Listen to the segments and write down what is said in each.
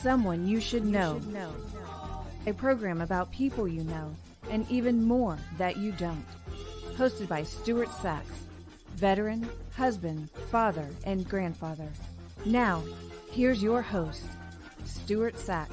Someone You Should Know. A program about people you know and even more that you don't. Hosted by Stuart Sax, veteran, husband, father, and grandfather. Now, here's your host, Stuart Sax.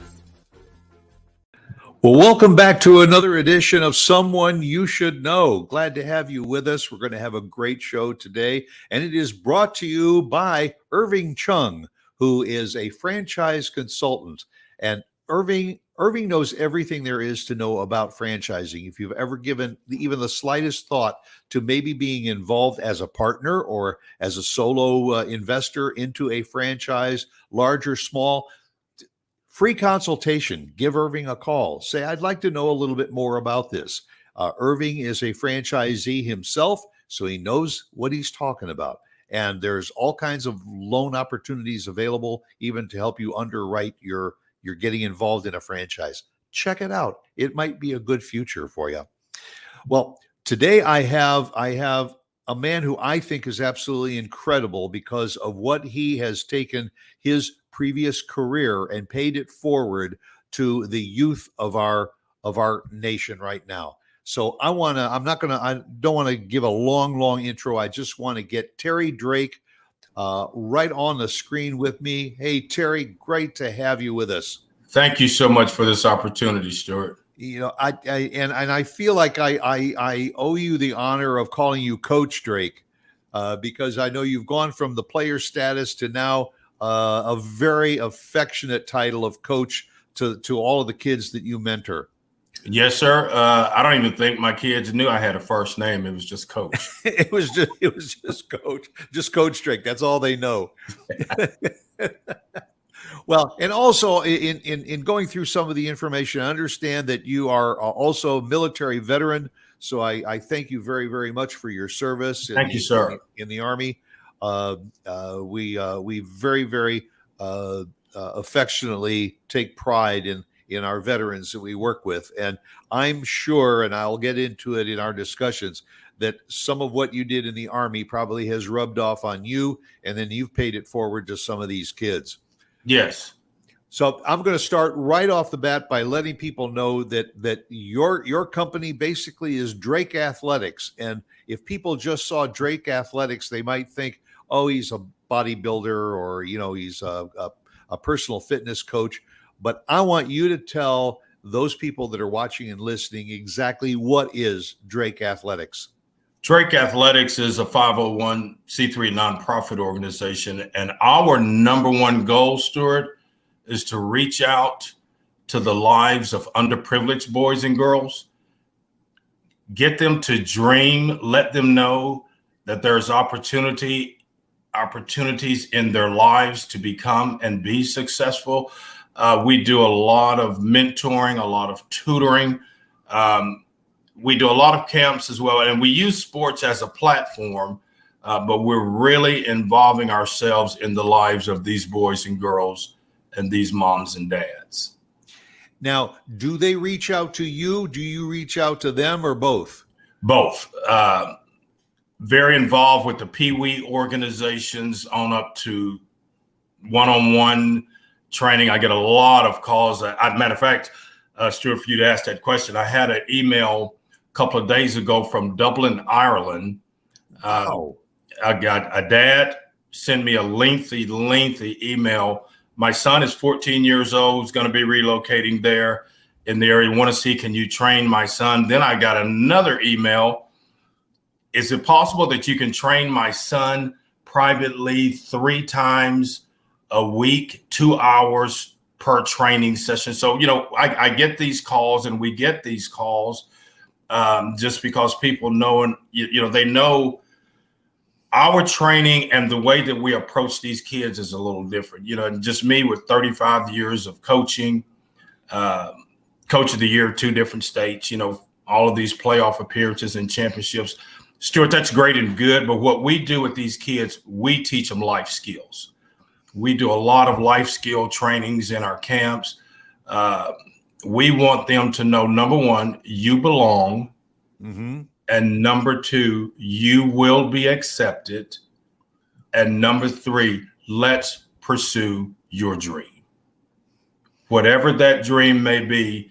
Well, welcome back to another edition of Someone You Should Know. Glad to have you with us. We're going to have a great show today, and it is brought to you by Irving Chung, who is a franchise consultant. And Irving knows everything there is to know about franchising. If you've ever given even the slightest thought to maybe being involved as a partner or as a solo investor into a franchise, large or small, free consultation. Give Irving a call. Say, I'd like to know a little bit more about this. Irving is a franchisee himself, so he knows what he's talking about. And there's all kinds of loan opportunities available, even to help you underwrite you're getting involved in a franchise. Check it out. It might be a good future for you. Well, today I have a man who I think is absolutely incredible because of what he has taken his previous career and paid it forward to the youth of our nation right now. So I don't want to give a long intro. I just want to get Terry Drake right on the screen with me. Hey, Terry, great to have you with us. Thank you so much for this opportunity, Stuart. You know, I feel like I owe you the honor of calling you Coach Drake because I know you've gone from the player status to now a very affectionate title of coach to all of the kids that you mentor. Yes, sir. I don't even think my kids knew I had a first name. It was just Coach. It was just Coach Drake. That's all they know. Well, and also in going through some of the information, I understand that you are also a military veteran. So I thank you very, very much for your service. Thank you, sir. In the Army. We very, very affectionately take pride in our veterans that we work with. And I'm sure, and I'll get into it in our discussions, that some of what you did in the Army probably has rubbed off on you, and then you've paid it forward to some of these kids. Yes. So I'm going to start right off the bat by letting people know that your company basically is Drake Athletics. And if people just saw Drake Athletics, they might think, oh, he's a bodybuilder or, he's a personal fitness coach. But I want you to tell those people that are watching and listening exactly what is Drake Athletics. Drake Athletics is a 501c3 nonprofit organization. And our number one goal, Stuart, is to reach out to the lives of underprivileged boys and girls, get them to dream, let them know that there's opportunities in their lives to become and be successful. We do a lot of mentoring, a lot of tutoring. We do a lot of camps as well. And we use sports as a platform, but we're really involving ourselves in the lives of these boys and girls and these moms and dads. Now, do they reach out to you? Do you reach out to them, or both? Both. Very involved with the Pee Wee organizations on up to one-on-one training. I get a lot of calls. Matter of fact, Stuart, for you to ask that question, I had an email a couple of days ago from Dublin, Ireland. I got a dad send me a lengthy email. My son is 14 years old, is going to be relocating there in the area. Want to see, can you train my son? Then I got another email. Is it possible that you can train my son privately 3 times a week, 2 hours per training session? So, I get these calls, and we get these calls just because people know, and they know our training and the way that we approach these kids is a little different. And just me with 35 years of coaching, coach of the year, 2 different states, all of these playoff appearances and championships. Stuart, that's great and good. But what we do with these kids, we teach them life skills. We do a lot of life skill trainings in our camps. We want them to know, number one, you belong. Mm-hmm. And number 2, you will be accepted. And number 3, let's pursue your dream. Whatever that dream may be,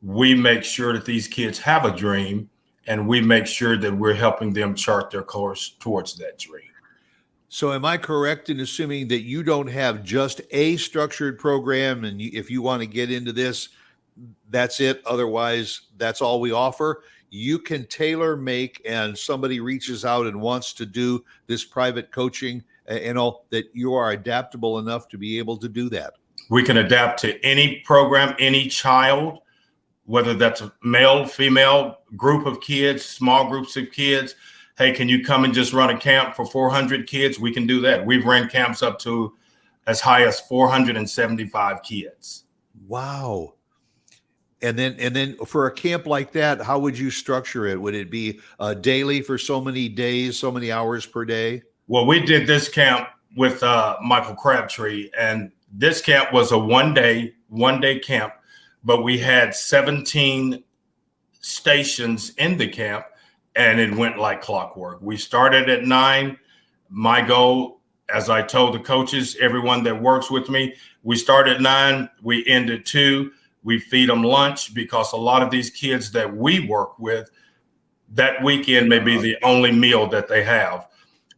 we make sure that these kids have a dream, and we make sure that we're helping them chart their course towards that dream. So am I correct in assuming that you don't have just a structured program, and if you want to get into this, that's it? Otherwise, that's all we offer? You can tailor make, and somebody reaches out and wants to do this private coaching and all, that you are adaptable enough to be able to do that? We can adapt to any program, any child, whether that's a male, female, group of kids, small groups of kids. Hey, can you come and just run a camp for 400 kids? We can do that. We've ran camps up to as high as 475 kids. Wow. And then for a camp like that, how would you structure it? Would it be daily for so many days, so many hours per day? Well, we did this camp with Michael Crabtree, and this camp was a one-day camp, but we had 17 stations in the camp, and it went like clockwork. We started at 9. My goal, as I told the coaches, everyone that works with me, we start at 9, we end at 2. We feed them lunch, because a lot of these kids that we work with, that weekend may be the only meal that they have.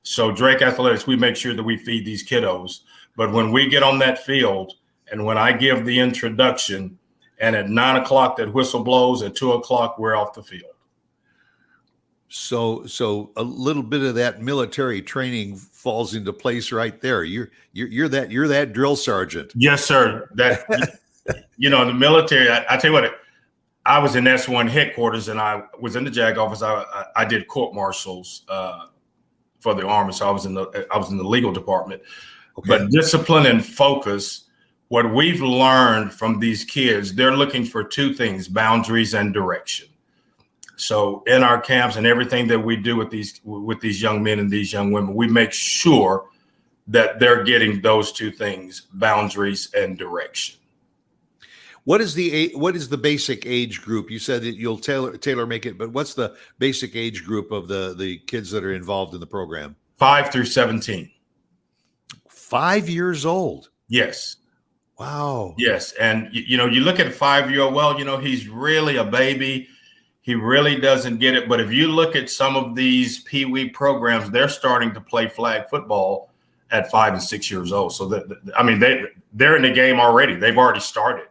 So Drake Athletics, we make sure that we feed these kiddos. But when we get on that field, and when I give the introduction, and at 9 o'clock that whistle blows, at 2 o'clock we're off the field. So a little bit of that military training falls into place right there. You're that drill sergeant. Yes, sir. That in the military, I tell you what, I was in S1 headquarters, and I was in the JAG office. I did court martials for the Army, so I was in the legal department. Okay. But discipline and focus, what we've learned from these kids, they're looking for two things: boundaries and direction. So in our camps and everything that we do with these young men and these young women, we make sure that they're getting those two things: boundaries and direction. What is the basic age group? You said that you'll tailor make it, but what's the basic age group of the kids that are involved in the program? 5 through 17. 5 years old. Yes. Wow. Yes. And you look at a 5-year-old, well, he's really a baby. He really doesn't get it. But if you look at some of these Pee Wee programs, they're starting to play flag football at 5 and 6 years old. So they're in the game already. They've already started.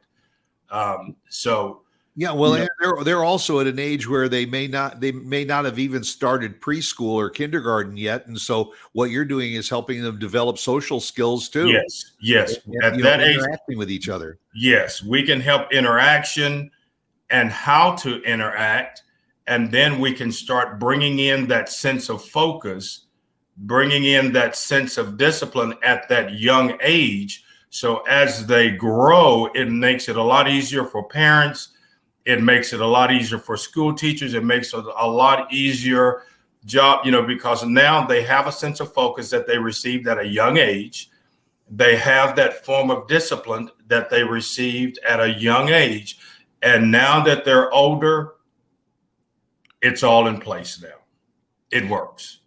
Yeah, well, they're also at an age where they may not have even started preschool or kindergarten yet, and so what you're doing is helping them develop social skills too. Yes. At that age, interacting with each other. Yes, we can help interaction and how to interact, and then we can start bringing in that sense of focus, bringing in that sense of discipline at that young age. So as they grow, it makes it a lot easier for parents. It makes it a lot easier for school teachers. It makes it a lot easier job, because now they have a sense of focus that they received at a young age. They have that form of discipline that they received at a young age. And now that they're older, it's all in place now. It works.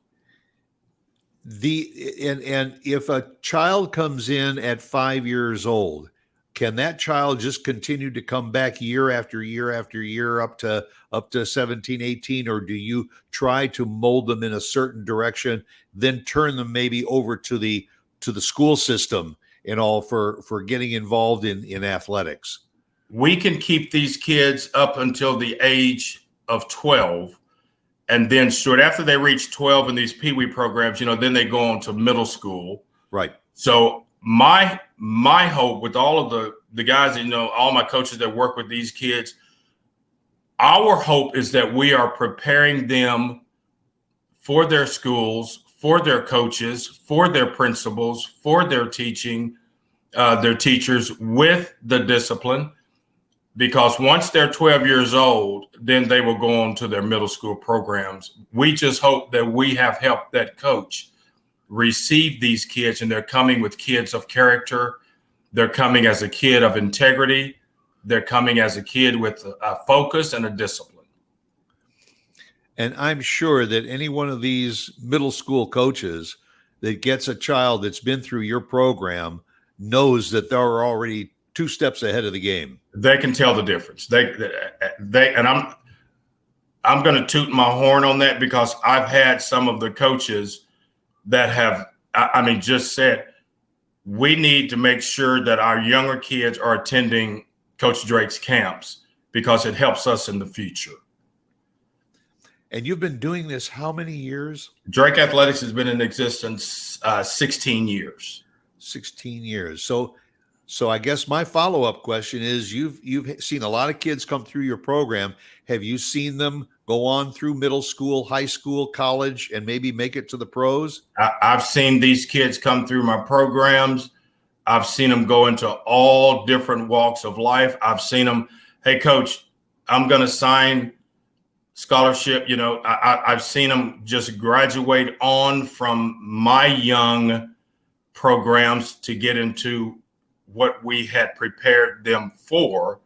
And if a child comes in at 5 years old, can that child just continue to come back year after year after year up to 17, 18, or do you try to mold them in a certain direction, then turn them maybe over to the school system and all for getting involved in athletics? We can keep these kids up until the age of 12. And then Stuart, after they reach 12 in these Pee Wee programs, then they go on to middle school. Right. So my hope with all of the guys that, all my coaches that work with these kids, our hope is that we are preparing them for their schools, for their coaches, for their principals, for their teaching, their teachers, with the discipline. Because once they're 12 years old, then they will go on to their middle school programs. We just hope that we have helped that coach receive these kids, and they're coming with kids of character. They're coming as a kid of integrity. They're coming as a kid with a focus and a discipline. And I'm sure that any one of these middle school coaches that gets a child that's been through your program knows that they're already 2 steps ahead of the game. They can tell the difference. And I'm going to toot my horn on that, because I've had some of the coaches that have, just said, we need to make sure that our younger kids are attending Coach Drake's camps, because it helps us in the future. And you've been doing this how many years? Drake Athletics has been in existence 16 years. 16 years. So I guess my follow-up question is, you've seen a lot of kids come through your program. Have you seen them go on through middle school, high school, college, and maybe make it to the pros? I've seen these kids come through my programs. I've seen them go into all different walks of life. I've seen them, hey, coach, I'm going to sign scholarship. I've seen them just graduate on from my young programs to get into what we had prepared them for.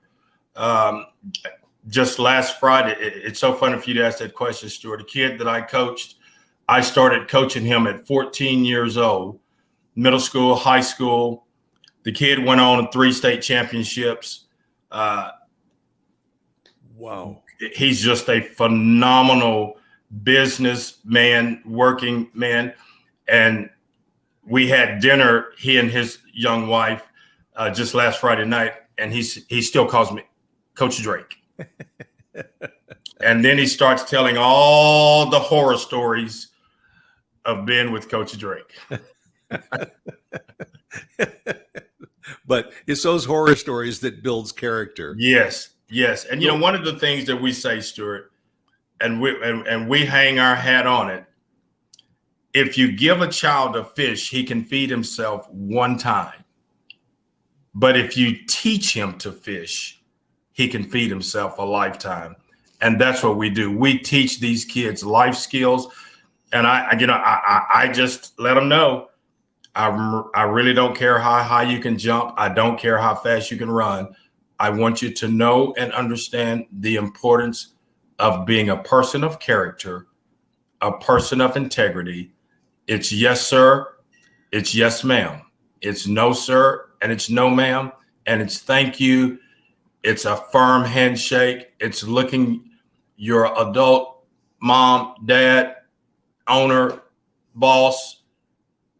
Just last Friday, it's so funny for you to ask that question, Stuart. A kid that I coached, I started coaching him at 14 years old, middle school, high school. The kid went on to 3 state championships. Wow. He's just a phenomenal businessman, working man. And we had dinner, he and his young wife, just last Friday night, and he still calls me Coach Drake. And then he starts telling all the horror stories of being with Coach Drake. But it's those horror stories that builds character. Yes. And one of the things that we say, Stuart, and we hang our hat on it. If you give a child a fish, he can feed himself one time. But if you teach him to fish, he can feed himself a lifetime. And that's what we do. We teach these kids life skills. And I just let them know, I really don't care how high you can jump. I don't care how fast you can run. I want you to know and understand the importance of being a person of character, a person of integrity. It's yes, sir. It's yes, ma'am. It's no, sir. And it's no, ma'am. And it's thank you. It's a firm handshake. It's looking your adult mom, dad, owner, boss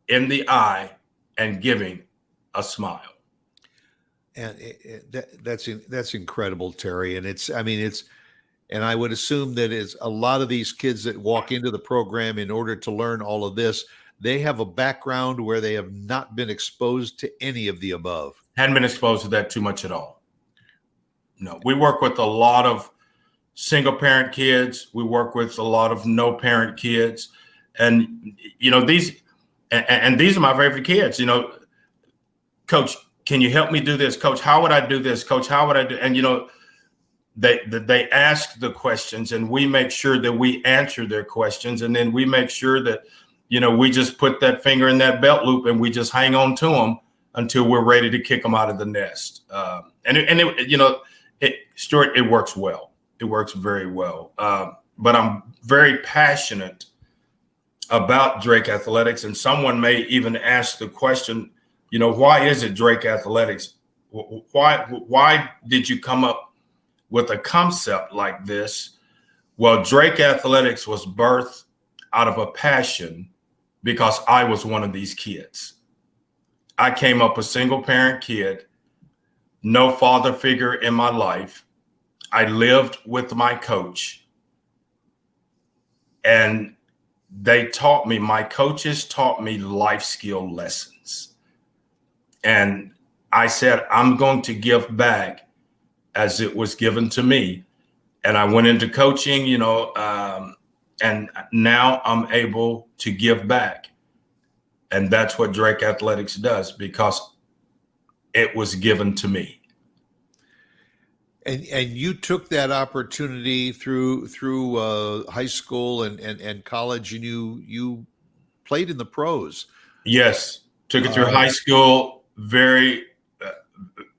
in the eye and giving a smile. And that's incredible, Terry. And and I would assume that it's a lot of these kids that walk into the program in order to learn all of this, they have a background where they have not been exposed to any of the above. Hadn't been exposed to that too much at all. No, we work with a lot of single parent kids. We work with a lot of no parent kids. And, these are my favorite kids. Coach, can you help me do this? Coach, how would I do this? Coach, how would I do? And, they ask the questions, and we make sure that we answer their questions. And then we make sure that, we just put that finger in that belt loop and we just hang on to them until we're ready to kick them out of the nest. Stuart, it works well. It works very well. But I'm very passionate about Drake Athletics. And someone may even ask the question, why is it Drake Athletics? Why did you come up with a concept like this? Well, Drake Athletics was birthed out of a passion because I was one of these kids. I came up a single parent kid, no father figure in my life. I lived with my coach, and my coaches taught me life skill lessons. And I said, I'm going to give back as it was given to me. And I went into coaching, and now I'm able to give back. And that's what Drake Athletics does, because it was given to me. And you took that opportunity through high school and college, and you played in the pros. Yes, took it through high school. I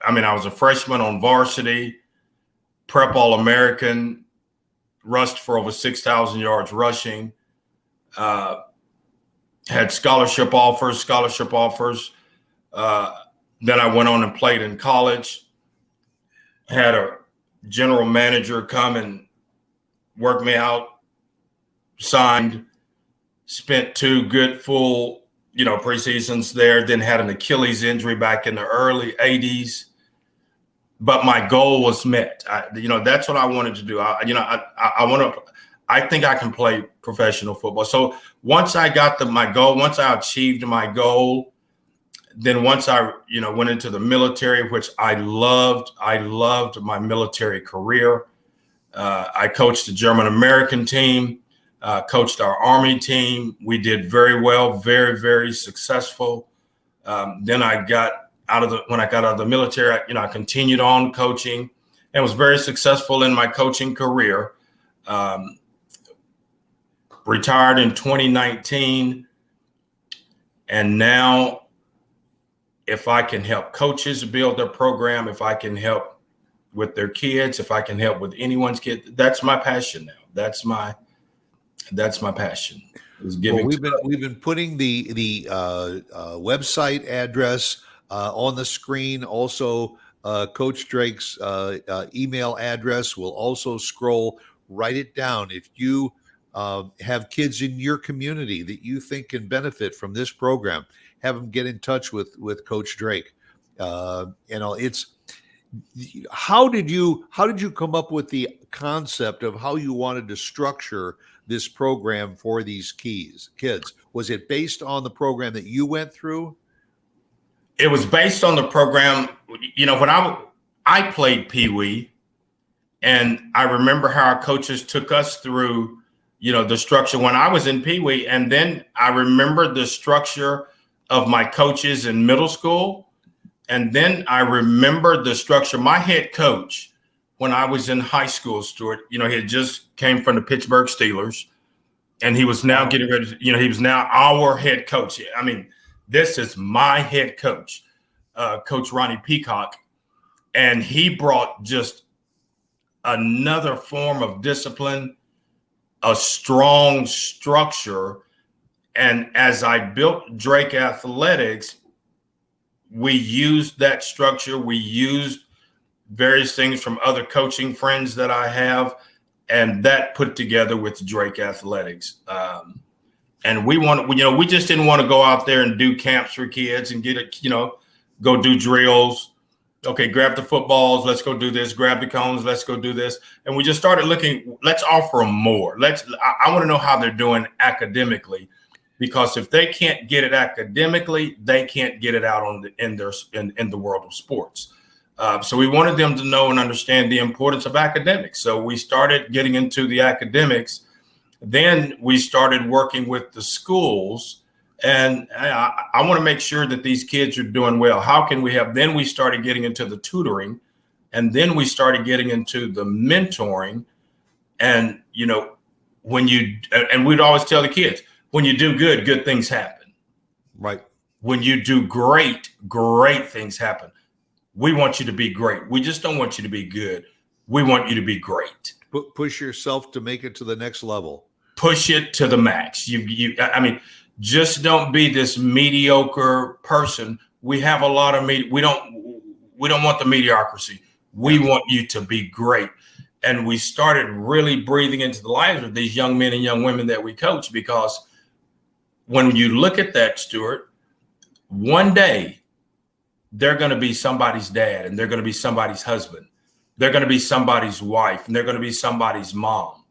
was a freshman on varsity, prep All-American, rushed for over 6,000 yards rushing. Had scholarship offers. Then I went on and played in college. Had a general manager come and work me out, signed, spent 2 good full, preseasons there, then had an Achilles injury back in the early 80s. But my goal was met. That's what I wanted to do. I think I can play professional football. So once I got my goal, once I achieved my goal, then once I, went into the military, which I loved my military career. I coached the German American team, coached our Army team. We did very well, very, very successful. Then when I got out of the military, I continued on coaching and was very successful in my coaching career. Retired in 2019. And now, if I can help coaches build their program, if I can help with their kids, if I can help with anyone's kid, that's my passion now. That's my passion. Is giving. Well, we've been putting the website address on the screen. Also, Coach Drake's email address will also scroll. Write it down. If you have kids in your community that you think can benefit from this program, have them get in touch with Coach Drake. It's how did you come up with the concept of how you wanted to structure this program for these kids? Was it based on the program that you went through? It was based on the program. When I played Pee Wee, and I remember how our coaches took us through, the structure when I was in Pee Wee. And then I remember the structure of my coaches in middle school. And then I remember the structure. My head coach, when I was in high school, Stuart, he had just came from the Pittsburgh Steelers, and he was now getting ready to, he was now our head coach. I mean, this is my head coach, Coach Ronnie Peacock. And he brought just another form of discipline, a strong structure. And as I built Drake Athletics, we used that structure. We used various things from other coaching friends that I have, and that put together with Drake Athletics. And we just didn't want to go out there and do camps for kids and go do drills. Okay, grab the footballs. Let's go do this. Grab the cones. Let's go do this. And we just started looking. Let's offer them more. I want to know how they're doing academically, because if they can't get it academically, they can't get it out in the world of sports. So we wanted them to know and understand the importance of academics. So we started getting into the academics. Then we started working with the schools, and I want to make sure that these kids are doing well. How can we help? Then we started getting into the tutoring, and then we started getting into the mentoring. And, and we'd always tell the kids, when you do good, good things happen. Right. When you do great, great things happen. We want you to be great. We just don't want you to be good. We want you to be great. Push yourself to make it to the next level. Push it to the max. Just don't be this mediocre person. We have a lot of we don't want the mediocrity. We want you to be great. And we started really breathing into the lives of these young men and young women that we coach, because when you look at that, Stuart, one day they're going to be somebody's dad, and they're going to be somebody's husband. They're going to be somebody's wife, and they're going to be somebody's mom.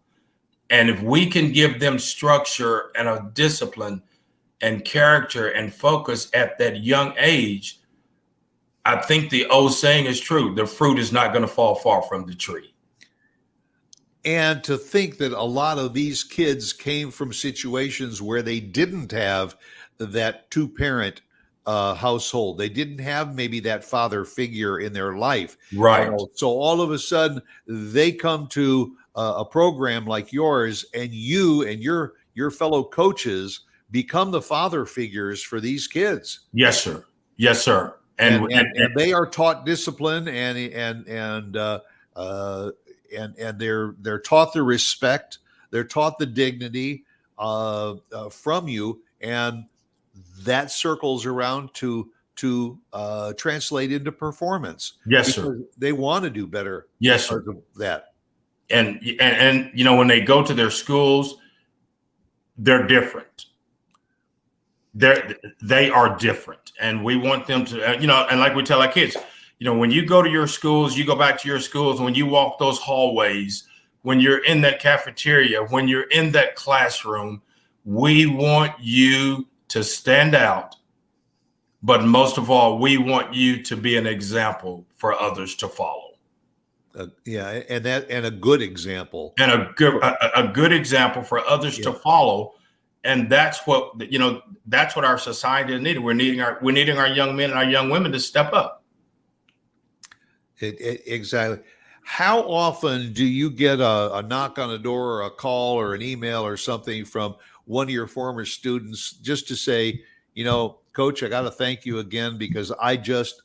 And if we can give them structure and a discipline and character and focus at that young age, I think the old saying is true. The fruit is not going to fall far from the tree. And to think that a lot of these kids came from situations where they didn't have that two-parent household. They didn't have maybe that father figure in their life. Right. So all of a sudden they come to a program like yours, and you and your fellow coaches become the father figures for these kids. Yes, sir. Yes, sir. And they are taught discipline, and they're taught the respect. They're taught the dignity from you, and that circles around to to translate into performance. Yes, sir. Because they want to do better. Yes, sir. Of that. And when they go to their schools, they're different. They are different, and we want them to, and like we tell our kids, when you go to your schools, you go back to your schools, when you walk those hallways, when you're in that cafeteria, when you're in that classroom, we want you to stand out. But most of all, we want you to be an example for others to follow. And a good example. And a good example for others to follow. And that's what our society is needing. We're needing our young men and our young women to step up. Exactly. How often do you get a knock on the door or a call or an email or something from one of your former students just to say, Coach, I got to thank you again because I just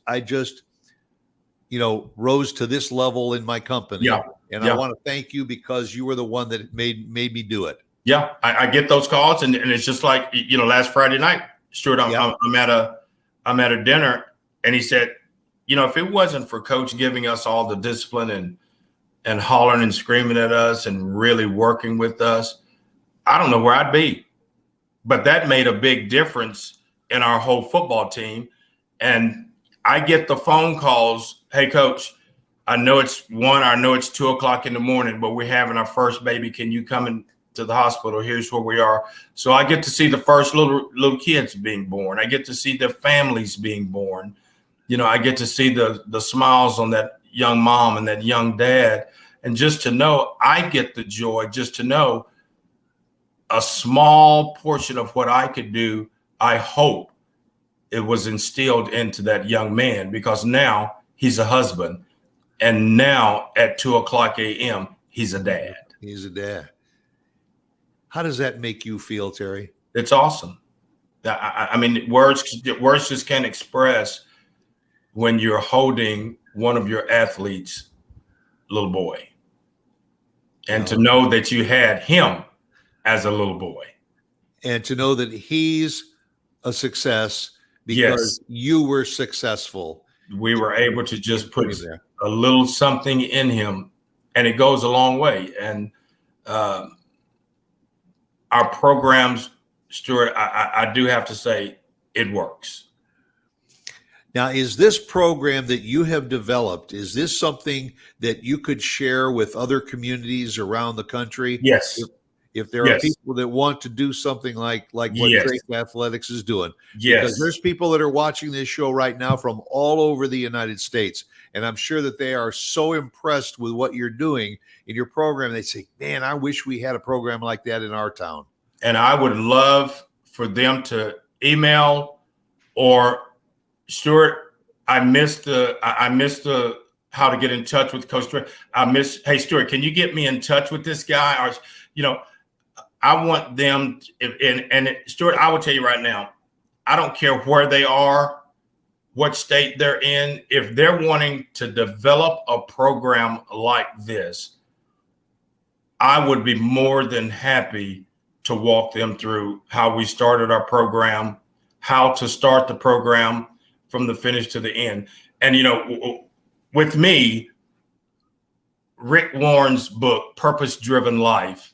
rose to this level in my company. And I want to thank you because you were the one that made me do it. Yeah, I get those calls, and it's just like, last Friday night, Stuart, I'm at a dinner, and he said, if it wasn't for Coach giving us all the discipline and hollering and screaming at us and really working with us, I don't know where I'd be. But that made a big difference in our whole football team. And I get the phone calls, hey, Coach, I know it's 2 o'clock in the morning, but we're having our first baby. Can you come in to the hospital? Here's where we are. So I get to see the first little kids being born. I get to see their families being born. I get to see the smiles on that young mom and that young dad. And just to know, I get the joy just to know a small portion of what I could do. I hope it was instilled into that young man, because now he's a husband. And now at 2:00 a.m., he's a dad. He's a dad. How does that make you feel, Terry? It's awesome. I mean, words just can't express when you're holding one of your athletes' little boy, and to know that you had him as a little boy, and to know that he's a success because you were successful. We were able to just put a little something in him, and it goes a long way. And our programs, Stuart, I do have to say, it works. Now, is this program that you have developed, is this something that you could share with other communities around the country? Yes. If there are people that want to do something like what Drake Athletics is doing. Yes. Because there's people that are watching this show right now from all over the United States. And I'm sure that they are so impressed with what you're doing in your program. They say, man, I wish we had a program like that in our town. And I would love for them to email, or Stuart, I missed the how to get in touch with Coach Drake. Hey, Stuart, can you get me in touch with this guy? Or, I want them, Stuart, I will tell you right now, I don't care where they are, what state they're in. If they're wanting to develop a program like this, I would be more than happy to walk them through how we started our program, how to start the program from the finish to the end. And, with me, Rick Warren's book, Purpose Driven Life,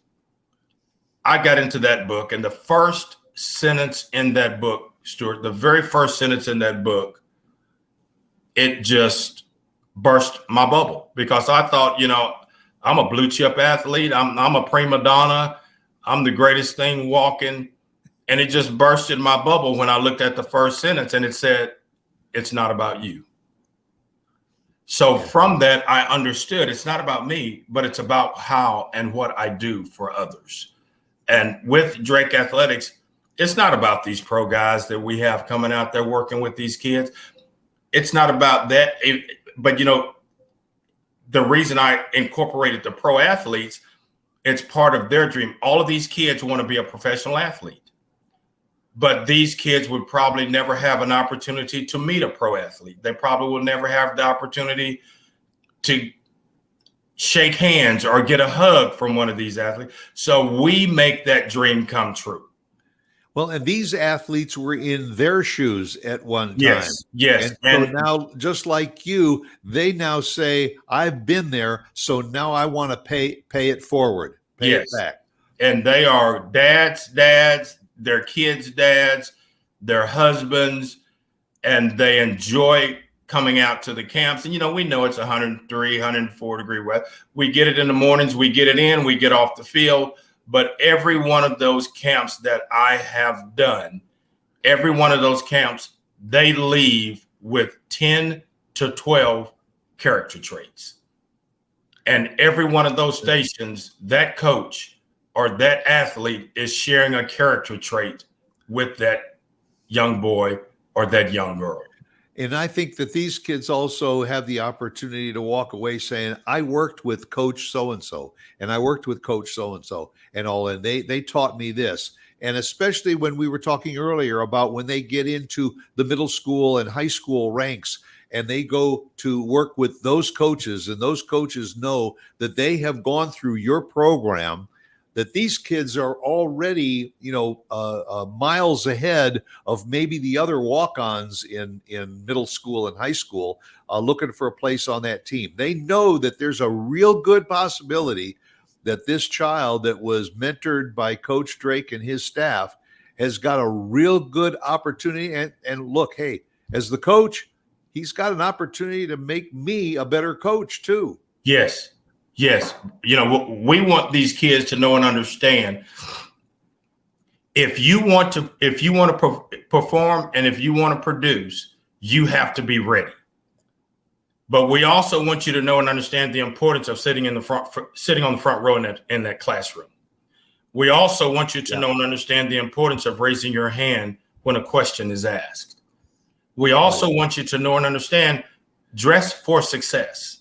I got into that book, and the first sentence in that book, Stuart, the very first sentence in that book, it just burst my bubble, because I thought, I'm a blue chip athlete. I'm a prima donna. I'm the greatest thing walking. And it just bursted my bubble when I looked at the first sentence, and it said, it's not about you. So from that, I understood it's not about me, but it's about how and what I do for others. And with Drake Athletics, it's not about these pro guys that we have coming out there working with these kids. It's not about that. But, the reason I incorporated the pro athletes, it's part of their dream. All of these kids want to be a professional athlete, but these kids would probably never have an opportunity to meet a pro athlete. They probably will never have the opportunity to shake hands or get a hug from one of these athletes. So we make that dream come true. Well, and these athletes were in their shoes at one time. Yes. And so now, just like you, they now say, I've been there, so now I want to pay it forward, pay it back. And they are dads, their kids' dads, their husbands, and they enjoy coming out to the camps. And, we know it's 103, 104 degree weather. We get it in the mornings, we get it in, we get off the field. But every one of those camps that I have done, every one of those camps, they leave with 10 to 12 character traits. And every one of those stations, that coach or that athlete is sharing a character trait with that young boy or that young girl. And I think that these kids also have the opportunity to walk away saying, I worked with Coach so-and-so, and I worked with Coach so-and-so and all, and they taught me this. And especially when we were talking earlier about when they get into the middle school and high school ranks and they go to work with those coaches, and those coaches know that they have gone through your program, that these kids are already, miles ahead of maybe the other walk-ons in middle school and high school, looking for a place on that team. They know that there's a real good possibility that this child that was mentored by Coach Drake and his staff has got a real good opportunity. And look, hey, as the coach, he's got an opportunity to make me a better coach too. Yes. We want these kids to know and understand, if you want to perform and if you want to produce, you have to be ready. But we also want you to know and understand the importance of sitting on the front row in that classroom. We also want you to know and understand the importance of raising your hand when a question is asked. We also want you to know and understand, dress for success.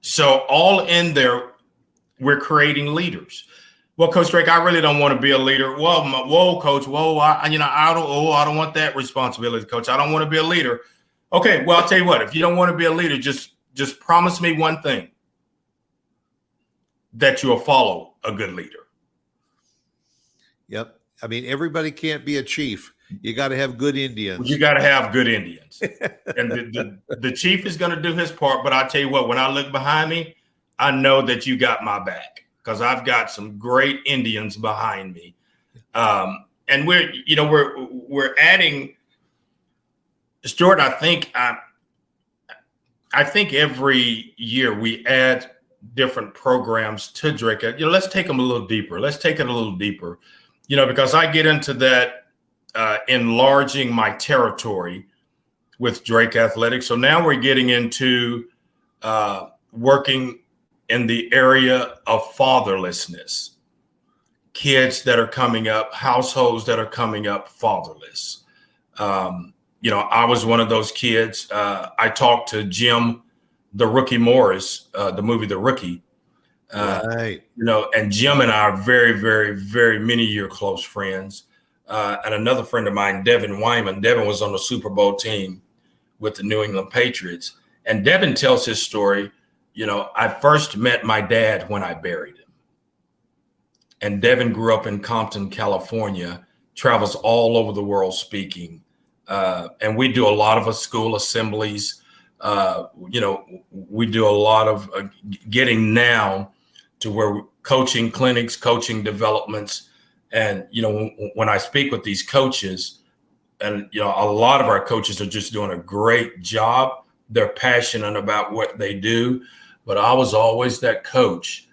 So all in there, we're creating leaders. Well, Coach Drake, I really don't want to be a leader. Whoa, Coach. I don't want that responsibility, Coach. I don't want to be a leader. Okay, well, I'll tell you what. If you don't want to be a leader, just promise me one thing: that you'll follow a good leader. Yep. I mean, everybody can't be a chief. You got to have good Indians. You got to have good Indians. And the chief is going to do his part. But I'll tell you what, when I look behind me, I know that you got my back, because I've got some great Indians behind me. And we're adding, Stuart, I think every year we add different programs to Drake. Let's take them a little deeper. Let's take it a little deeper, because I get into that enlarging my territory with Drake Athletics. So now we're getting into working in the area of fatherlessness, kids that are coming up, households that are coming up fatherless. I was one of those kids. I talked to Jim, the Rookie Morris, the movie The Rookie. Right. And Jim and I are very, very, very many year close friends. And another friend of mine, Devin Wyman. Devin was on the Super Bowl team with the New England Patriots. And Devin tells his story. I first met my dad when I buried him. And Devin grew up in Compton, California, travels all over the world speaking. And we do a lot of school assemblies. We do a lot of getting now to where coaching clinics, coaching developments. And, when I speak with these coaches, and, a lot of our coaches are just doing a great job. They're passionate about what they do. But I was always that coach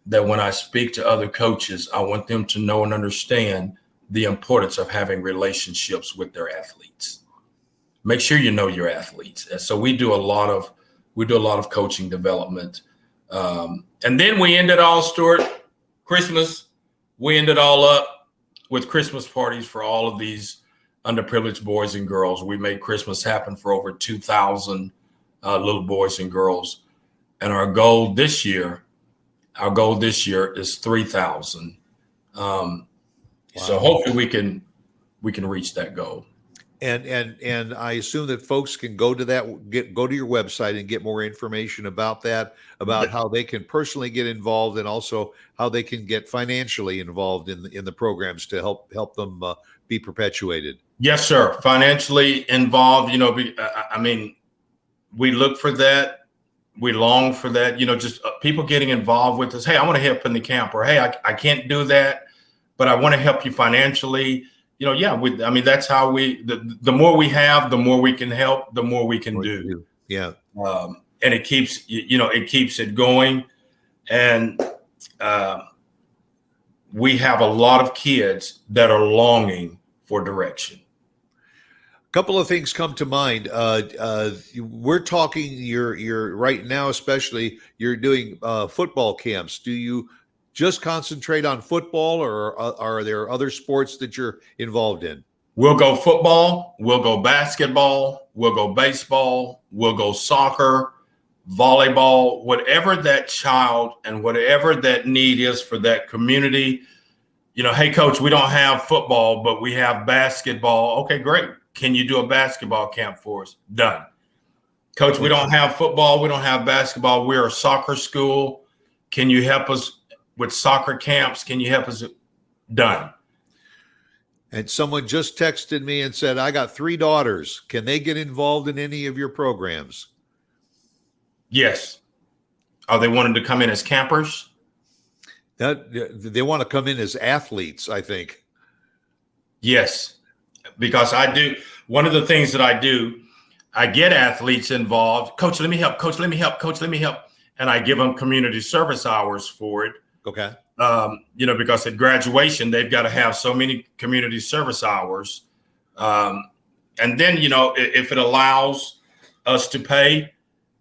that when I speak to other coaches, I want them to know and understand the importance of having relationships with their athletes. Make sure you know your athletes. And so we do a lot of coaching development. And then we ended all, Stuart, Christmas. We ended all up with Christmas parties for all of these underprivileged boys and girls. We made Christmas happen for over 2,000 little boys and girls. And our goal this year is 3,000. So hopefully we can reach that goal. And I assume that folks can go to go to your website and get more information about that, about how they can personally get involved, and also how they can get financially involved in the programs to help them be perpetuated. Yes, sir. Financially involved. I mean, we look for that. We long for that. Just people getting involved with us. Hey, I want to help in the camp, or hey, I can't do that, but I want to help you financially. I mean, that's how the more we have, the more we can help, the more we can do. Yeah. And it keeps, it keeps it going. And we have a lot of kids that are longing for direction. A couple of things come to mind. We're talking, you're right now, especially you're doing football camps. Do you just concentrate on football, or are there other sports that you're involved in? We'll go football, we'll go basketball, we'll go baseball, we'll go soccer, volleyball, whatever that child and whatever that need is for that community. Hey, coach, we don't have football, but we have basketball. Okay, great. Can you do a basketball camp for us? Done. Coach, we don't have football, we don't have basketball. We're a soccer school. Can you help us with soccer camps? Can you help us? Done. And someone just texted me and said, I got 3 daughters. Can they get involved in any of your programs? Yes. Are they wanting to come in as campers? They want to come in as athletes, I think. Yes, because I do. One of the things that I do, I get athletes involved. Coach, let me help. Coach, let me help. Coach, let me help. And I give them community service hours for it. Okay. Because at graduation, they've got to have so many community service hours. And then, if it allows us to pay,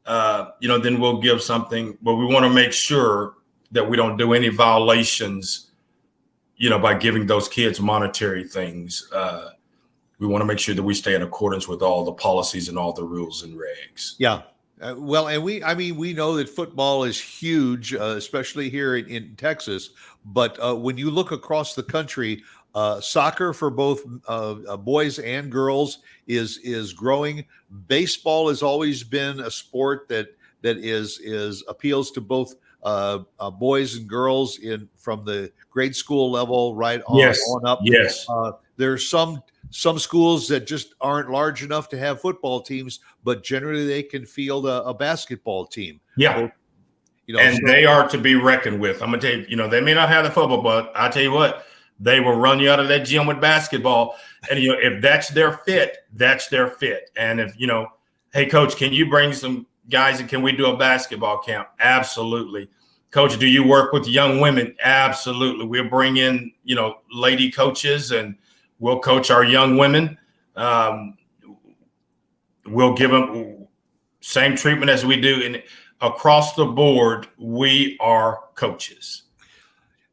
then we'll give something. But we want to make sure that we don't do any violations, by giving those kids monetary things. We want to make sure that we stay in accordance with all the policies and all the rules and regs. Yeah. Well, and we know that football is huge, especially here in Texas. But when you look across the country, soccer for both boys and girls is growing. Baseball has always been a sport that is appeals to both boys and girls from the grade school level right on up. Yes. There's some schools that just aren't large enough to have football teams, but generally they can field a basketball team. Yeah. They are to be reckoned with. I'm going to tell you, they may not have the football, but I tell you what, they will run you out of that gym with basketball. And, if that's their fit, that's their fit. And if, hey, coach, can you bring some guys and can we do a basketball camp? Absolutely. Coach, do you work with young women? Absolutely. We'll bring in, lady coaches, and we'll coach our young women. We'll give them same treatment as we do. And across the board, we are coaches.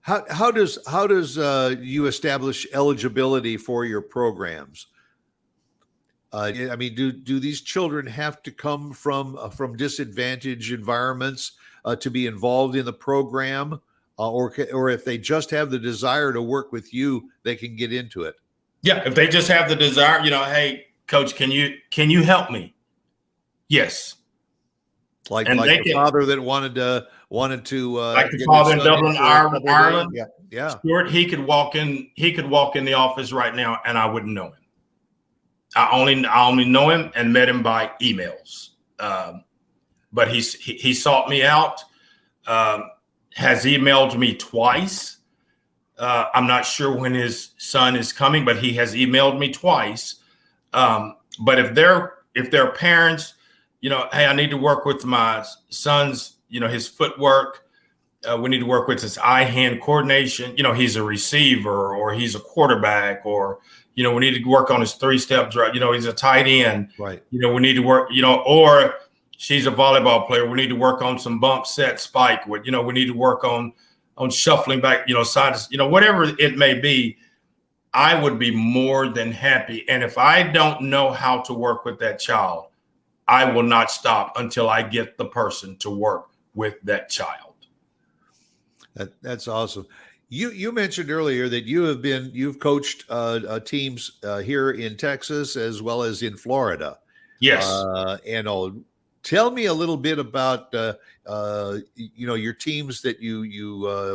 How does you establish eligibility for your programs? I mean, do these children have to come from disadvantaged environments to be involved in the program, or if they just have the desire to work with you, they can get into it? Yeah, if they just have the desire, hey, coach, can you help me? Yes. Like the father that wanted to like the father in Dublin, Ireland. Yeah. Stuart, he could walk in the office right now and I wouldn't know him. I only know him and met him by emails. But he sought me out, has emailed me twice. I'm not sure when his son is coming, but he has emailed me twice. But if their parents, hey, I need to work with my son's, his footwork. We need to work with his eye-hand coordination. He's a receiver or he's a quarterback, or, we need to work on his 3-step drive. He's a tight end. Right. We need to work, or she's a volleyball player. We need to work on some bump, set, spike. We need to work on shuffling back, side, whatever it may be. I would be more than happy. And if I don't know how to work with that child, I will not stop until I get the person to work with that child. That's awesome. You mentioned earlier that you've coached teams here in Texas as well as in Florida. Yes. Tell me a little bit about your teams that you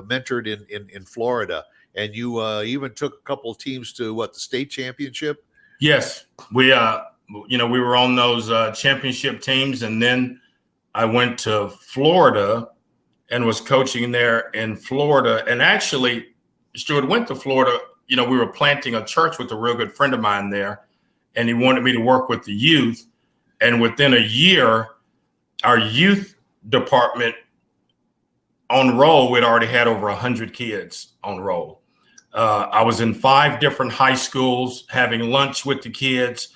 mentored in Florida, and you even took a couple of teams to the state championship. Yes, we were on those championship teams, and then I went to Florida and was coaching there in Florida. And actually, Stuart, went to Florida. We were planting a church with a real good friend of mine there, and he wanted me to work with the youth. And within a year, our youth department on roll, we'd already had over 100 kids on roll. I was in 5 different high schools, having lunch with the kids,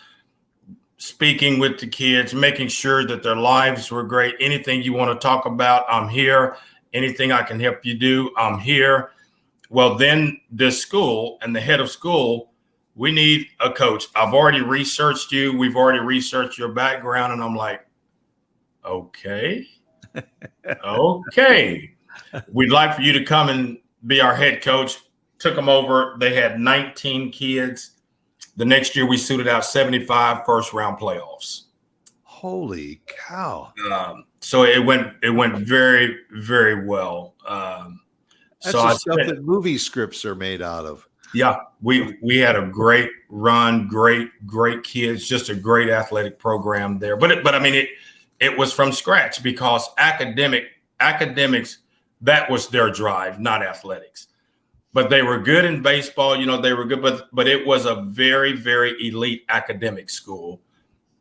speaking with the kids, making sure that their lives were great. Anything you want to talk about, I'm here. Anything I can help you do, I'm here. Well, then this school and the head of school, we need a coach. I've already researched you. We've already researched your background. And I'm like, okay. We'd like for you to come and be our head coach. Took them over. They had 19 kids. The next year we suited out 75 first round playoffs. Holy cow. So it went very, very well. That's the stuff that movie scripts are made out of. Yeah, we had a great run, great kids, just a great athletic program there. But it was from scratch, because academics, that was their drive, not athletics. But they were good in baseball, they were good, but it was a very, very elite academic school.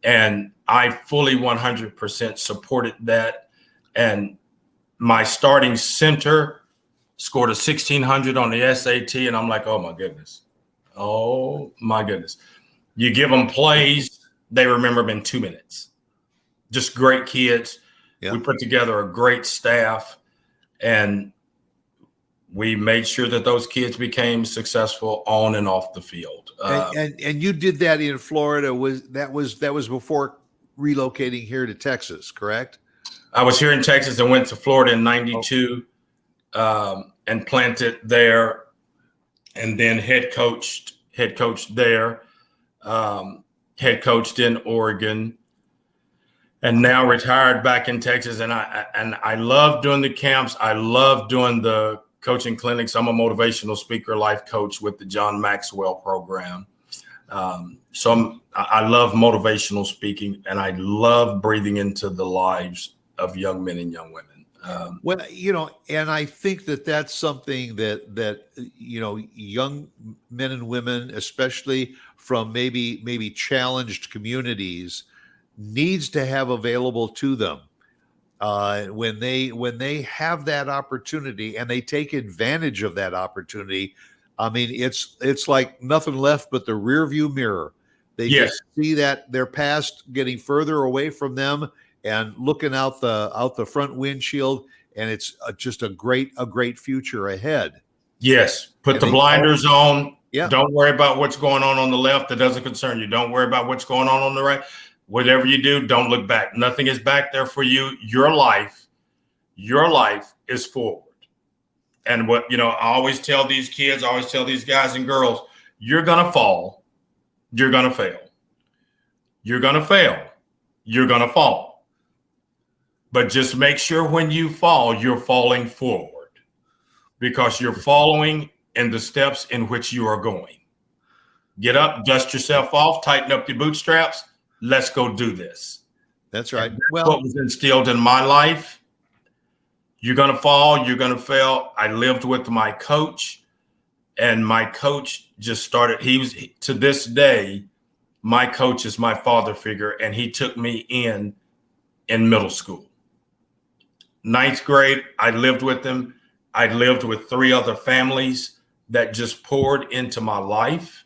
And I fully 100% supported that. And my starting center scored a 1,600 on the SAT. And I'm like, oh my goodness. You give them plays, they remember them in 2 minutes. Just great kids. Yeah. We put together a great staff, and we made sure that those kids became successful on and off the field. And you did that in Florida. That was before relocating here to Texas, correct? I was here in Texas and went to Florida in '92 and planted there, and then head coached there, head coached in Oregon, and now retired back in Texas. And I love doing the camps. I love doing the coaching clinics. I'm a motivational speaker, life coach with the John Maxwell program. So I love motivational speaking, and I love breathing into the lives of young men and young women. And I think that's something that young men and women, especially from maybe challenged communities, needs to have available to them. When they have that opportunity and they take advantage of that opportunity, it's like nothing left but the rear view mirror. They just see that their past getting further away from them and looking out the front windshield, and it's just a great future ahead. Yes, put the blinders on. Yeah. Don't worry about what's going on the left. That doesn't concern you. Don't worry about what's going on the right. Whatever you do, don't look back. Nothing is back there for you. Your life is forward. And what, I always tell these kids, I always tell these guys and girls, you're going to fall. You're going to fail. You're going to fail. You're going to fall. But just make sure when you fall, you're falling forward, because you're following in the steps in which you are going. Get up, dust yourself off, tighten up your bootstraps. Let's go do this. That's right. That's what was instilled in my life. You're going to fall. You're going to fail. I lived with my coach, and my coach just started. To this day, my coach is my father figure, and he took me in middle school. 9th grade, I lived with him. I lived with 3 other families that just poured into my life.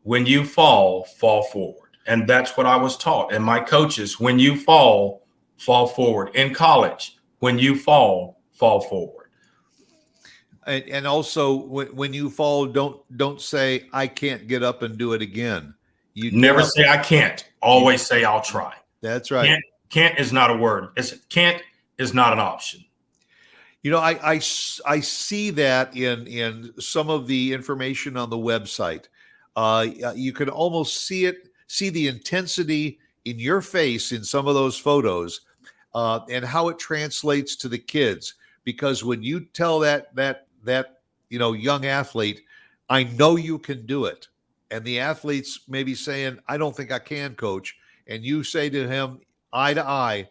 When you fall forward. And that's what I was taught. And my coaches, when you fall forward. In college, when you fall forward. And also, when you fall, don't say, I can't get up and do it again. You never say I can't. Always say I'll try. That's right. Can't is not a word. Can't is not an option. I see that in some of the information on the website. You can almost see the intensity in your face in some of those photos, and how it translates to the kids. Because when you tell that young athlete, I know you can do it, and the athlete's maybe saying, I don't think I can, coach, and you say to him, eye to eye,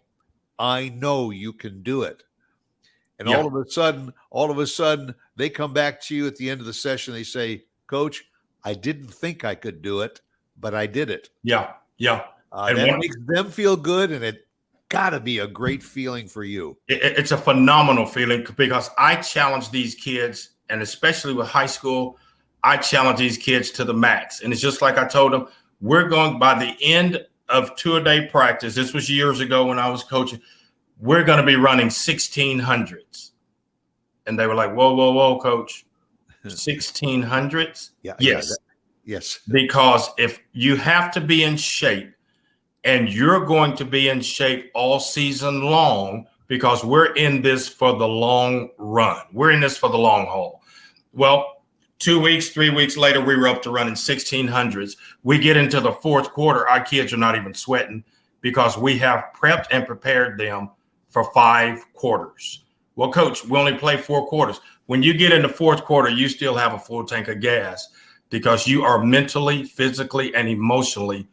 I know you can do it. And Yeah. all of a sudden, they come back to you at the end of the session. They say, Coach, I didn't think I could do it, but I did it. Yeah. Yeah. That makes them feel good, and it got to be a great feeling for you. It's a phenomenal feeling because I challenge these kids, and especially with high school, I challenge these kids to the max. And it's just like I told them, we're going by the end of 2-a-day practice. This was years ago when I was coaching. We're going to be running 1600s. And they were like, whoa, coach, 1600s? Yeah. Yes. Yes. Because if you have to be in shape, and you're going to be in shape all season long, because we're in this for the long run. We're in this for the long haul. Well, 2 weeks, 3 weeks later, we were up to running 1600s. We get into the fourth quarter. Our kids are not even sweating because we have prepped and prepared them for 5 quarters. Well, coach, we only play 4 quarters. When you get in the fourth quarter, you still have a full tank of gas because you are mentally, physically, and emotionally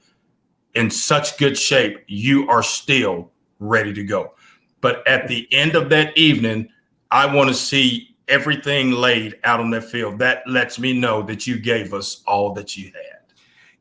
in such good shape. You are still ready to go. But at the end of that evening, I want to see everything laid out on that field. That lets me know that you gave us all that you had.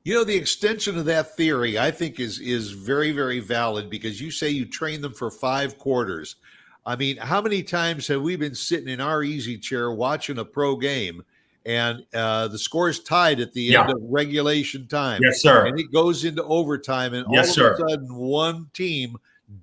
The extension of that theory, I think, is very, very valid, because you say you train them for 5 quarters. I mean, how many times have we been sitting in our easy chair watching a pro game, and the score's tied at the end of regulation time? Yes, sir. And it goes into overtime, and Yes, all sir. of a sudden one team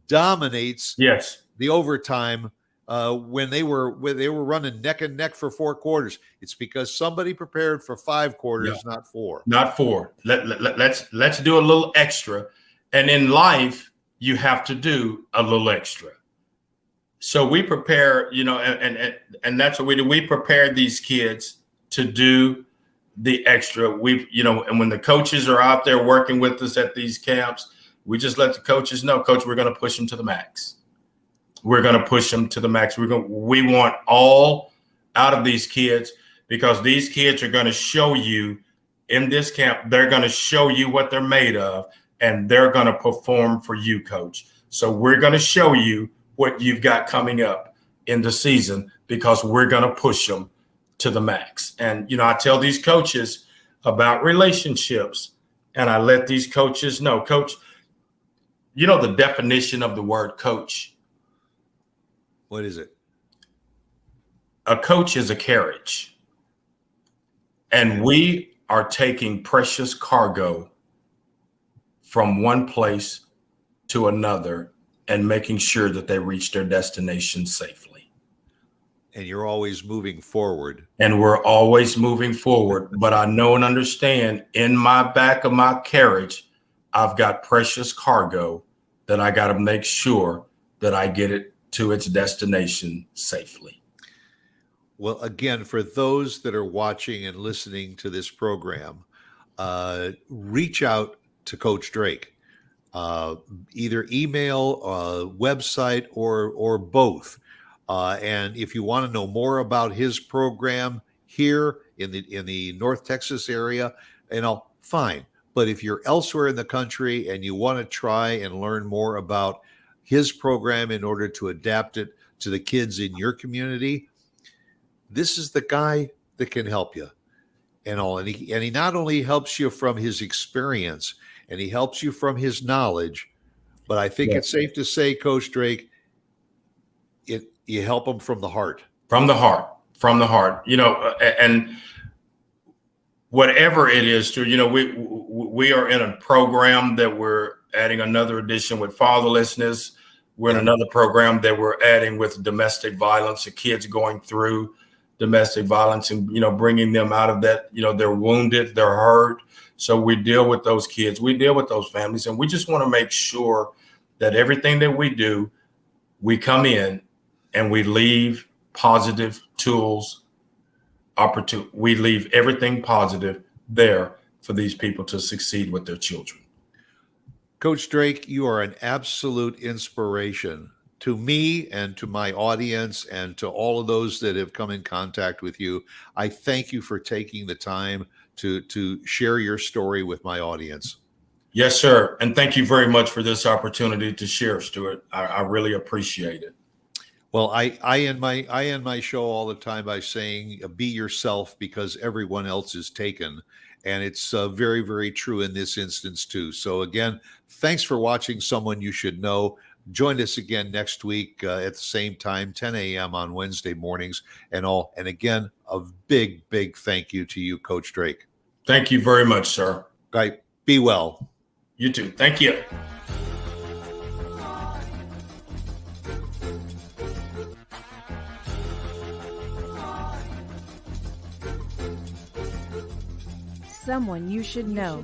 dominates the overtime when they were running neck and neck for 4 quarters. It's because somebody prepared for 5 quarters, not 4. Not 4. Let's do a little extra. And in life, you have to do a little extra. So we prepare, and that's what we do. We prepare these kids to do the extra. And when the coaches are out there working with us at these camps, we just let the coaches know, Coach, we're going to push them to the max. We're going to push them to the max. We want all out of these kids, because these kids are going to show you in this camp. They're going to show you what they're made of, and they're going to perform for you, Coach. So we're going to show you what you've got coming up in the season, because we're going to push them to the max. And, I tell these coaches about relationships, and I let these coaches know, Coach, the definition of the word coach. What is it? A coach is a carriage, and we are taking precious cargo from one place to another and making sure that they reach their destination safely. And you're always moving forward. And we're always moving forward. But I know and understand, in my back of my carriage, I've got precious cargo that I got to make sure that I get it to its destination safely. Well, again, for those that are watching and listening to this program, reach out to Coach Drake. Either email, website, or both. And if you want to know more about his program here in the North Texas area, fine. But if you're elsewhere in the country and you want to try and learn more about his program in order to adapt it to the kids in your community, this is the guy that can help you. And he not only helps you from his experience, and he helps you from his knowledge, but I think it's safe to say, Coach Drake, you help him from the heart. From the heart. And whatever it is, we are in a program that we're adding another edition with fatherlessness. We're in another program that we're adding with domestic violence, the kids going through domestic violence and, bringing them out of that. They're wounded, they're hurt. So we deal with those kids, we deal with those families, and we just want to make sure that everything that we do, we come in and we leave positive tools, opportunity. We leave everything positive there for these people to succeed with their children. Coach Drake, you are an absolute inspiration to me and to my audience and to all of those that have come in contact with you. I thank you for taking the time to share your story with my audience. Yes, sir. And thank you very much for this opportunity to share, Stuart. I really appreciate it. Well, I end my show all the time by saying, be yourself because everyone else is taken. And it's very, very true in this instance, too. So, again, thanks for watching Someone You Should Know. Join us again next week at the same time, 10 a.m. on Wednesday mornings and all. And again, a big, big thank you to you, Coach Drake. Thank you very much, sir. Right. Be well. You too. Thank you. Someone You Should Know.